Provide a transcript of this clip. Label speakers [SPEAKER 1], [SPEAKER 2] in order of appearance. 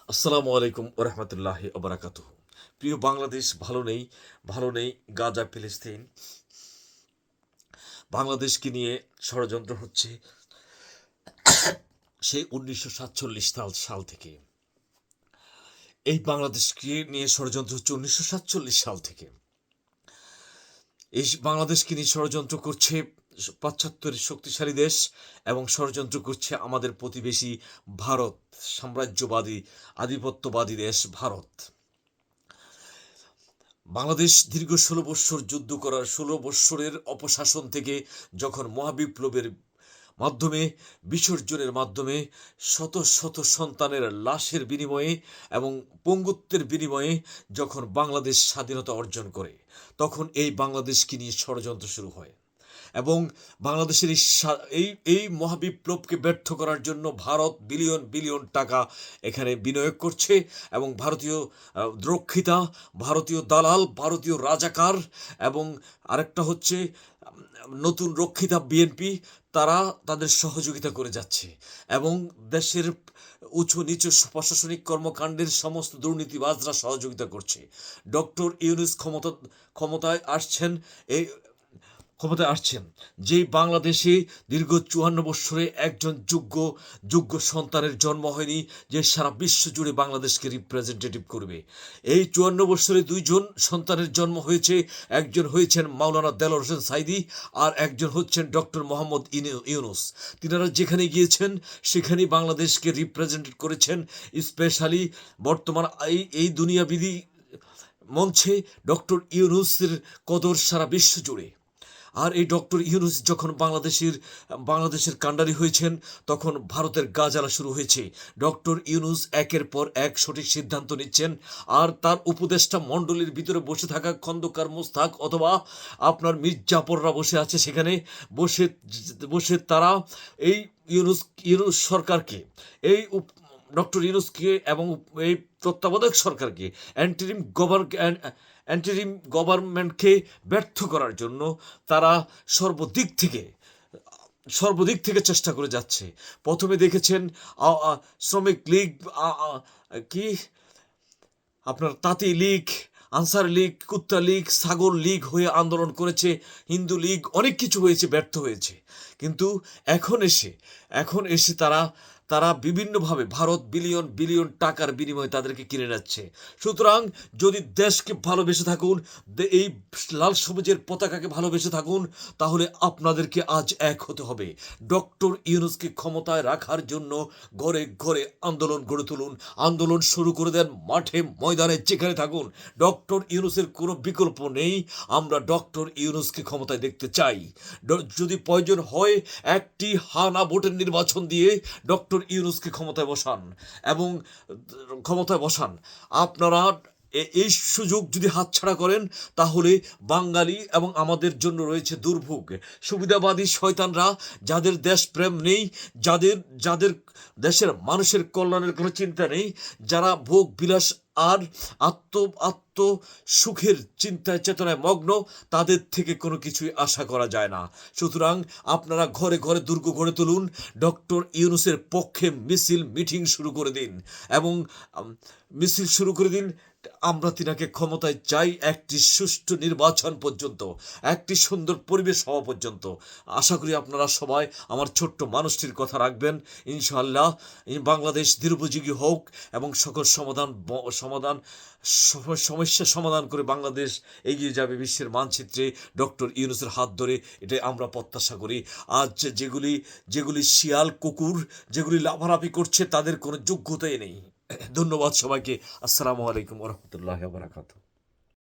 [SPEAKER 1] আসসালামু আলাইকুম ওরহমতুল্লাহি ওবরাকাতুহ। প্রিয় বাংলাদেশ, ভালো নেই গাজা ফিলিস্তিন। বাংলাদেশকে নিয়ে ষড়যন্ত্র হচ্ছে সেই 1947 সাল থেকে। এই বাংলাদেশকে নিয়ে ষড়যন্ত্র হচ্ছে 1947 সাল থেকে। এই বাংলাদেশকে নিয়ে ষড়যন্ত্র করছে পাশ্চাত্যের শক্তিশালী দেশ এবং ষড়যন্ত্র করছে আমাদের প্রতিবেশী ভারত, সাম্রাজ্যবাদী আধিপত্যবাদী দেশ ভারত। বাংলাদেশ দীর্ঘ 16 বৎসর যুদ্ধ করার 16 বৎসরের অপশাসন থেকে যখন মহাবিপ্লবের মাধ্যমে, বিসর্জনের মাধ্যমে, শত শত সন্তানের লাশের বিনিময়ে এবং পঙ্গুত্বের বিনিময়ে যখন বাংলাদেশ স্বাধীনতা অর্জন করে, তখন এই বাংলাদেশকে নিয়ে ষড়যন্ত্র শুরু হয়। এবং বাংলাদেশের এই মহাবিপ্লবকে ব্যর্থ করার জন্য ভারত বিলিয়ন বিলিয়ন টাকা এখানে বিনিয়োগ করছে। এবং ভারতীয় দ্রক্ষিতা, ভারতীয় দালাল, ভারতীয় রাজাকার এবং আরেকটা হচ্ছে নতুন রক্ষিতা বিএনপি, তারা তাদের সহযোগিতা করে যাচ্ছে এবং দেশের উঁচু নিচু প্রশাসনিক কর্মকাণ্ডের সমস্ত দুর্নীতিবাজরা সহযোগিতা করছে। ডক্টর ইউনূস ক্ষমতায় আসছেন, এই ক্ষমতায় আসছেন যেই বাংলাদেশে দীর্ঘ 54 বৎসরে একজন যোগ্য সন্তানের জন্ম হয়নি, যে সারা বিশ্ব জুড়ে বাংলাদেশকে রিপ্রেজেন্টেটিভ করবে। এই 54 বৎসরে 2জন সন্তানের জন্ম হয়েছে। একজন হয়েছেন মাওলানা দেলোয়ার হোসেন সাঈদী, আর একজন হচ্ছেন ডক্টর মোহাম্মদ ইউনূস। তিনারা যেখানে গিয়েছেন সেখানেই বাংলাদেশকে রিপ্রেজেন্ট করেছেন। স্পেশালি বর্তমান এই দুনিয়াবিধি মঞ্চে ডক্টর ইউনূসের কদর সারা বিশ্ব জুড়ে। আর এই ডক্টর ইউনূস যখন বাংলাদেশের কাণ্ডারি হয়েছেন, তখন ভারতের গা জ্বালা শুরু হয়েছে। ডক্টর ইউনূস একের পর এক সঠিক সিদ্ধান্ত নিচ্ছেন, আর তার উপদেষ্টা মণ্ডলীর ভিতরে বসে থাকা খন্দকার মোস্তাক অথবা আপনার মির্জাফররা বসে আছে সেখানে, বসে বসে তারা এই ইউনূস সরকারকে, এই ডক্টর ইউনূসকে এবং এই তত্ত্বাবধায়ক সরকারকে, অ্যান্টিরিম গভর্নমেন্টকে ব্যর্থ করার জন্য তারা সর্বদিক থেকে চেষ্টা করে যাচ্ছে। প্রথমে দেখেছেন শ্রমিক লীগ, কি আপনার তাঁতি লীগ, আনসার লীগ, কুত্তা লীগ, ছাগল লীগ হয়ে আন্দোলন করেছে। হিন্দু লীগ অনেক কিছু হয়েছে, ব্যর্থ হয়েছে। কিন্তু এখন এসে তারা বিভিন্নভাবে ভারত বিলিয়ন বিলিয়ন টাকার বিনিময়ে তাদেরকে কিনে নিচ্ছে। সুতরাং যদি দেশকে ভালোবেসে থাকুন, এই লাল সবুজের পতাকাকে ভালোবেসে থাকুন, তাহলে আপনাদেরকে আজ এক হতে হবে। ডক্টর ইউনূসকে ক্ষমতায় রাখার জন্য ঘরে ঘরে আন্দোলন গড়ে তুলুন, আন্দোলন শুরু করে দেন, মাঠে ময়দানে যেখানে থাকুন। ডক্টর ইউনূসের কোনো বিকল্প নেই। আমরা ডক্টর ইউনূসকে ক্ষমতায় দেখতে চাই। যদি প্রয়োজন হয় একটি হানা ভোটের নির্বাচন দিয়ে ডক্টর ইউনূসকে ক্ষমতায় বসান। আপনারা এই সুযোগ যদি হাতছাড়া করেন, তাহলে বাঙালি এবং আমাদের জন্য রয়েছে দুর্ভোগ। সুবিধাবাদী শয়তানরা, যাদের দেশপ্রেম নেই, যাদের দেশের মানুষের কল্যাণের কোনো চিন্তা নেই, যারা ভোগ বিলাস আর আত্ম সুখের চিন্তায় চেতনায় মগ্ন, তাদের থেকে কোনো কিছুই আশা করা যায় না। সুতরাং আপনারা ঘরে ঘরে দুর্গ গড়ে তুলুন, ডক্টর ইউনূসের পক্ষে মিটিং শুরু করে দিন এবং মিছিল শুরু করে দিন। আমরা তিনাকে ক্ষমতায় চাই একটি সুষ্ঠু নির্বাচন পর্যন্ত, একটি সুন্দর পরিবেশ হওয়া পর্যন্ত। আশা করি আপনারা সবাই আমার ছোট্ট মানুষটির কথা রাখবেন। ইনশাআল্লাহ বাংলাদেশ দীর্ঘজীবী হোক এবং সকল সমস্যা সমাধান করে বাংলাদেশ এগিয়ে যাবে বিশ্বের মানচিত্রে ডক্টর ইউনূসের হাত ধরে। এটাই আমরা প্রত্যাশা করি। আজ যেগুলি শিয়াল কুকুর যেগুলি লাফালাফি করছে, তাদের কোনো যোগ্যতাই নেই। ধন্যবাদ সবাইকে। আসসালামু আলাইকুম ওয়া রাহমাতুল্লাহি ওয়া বারাকাতুহু।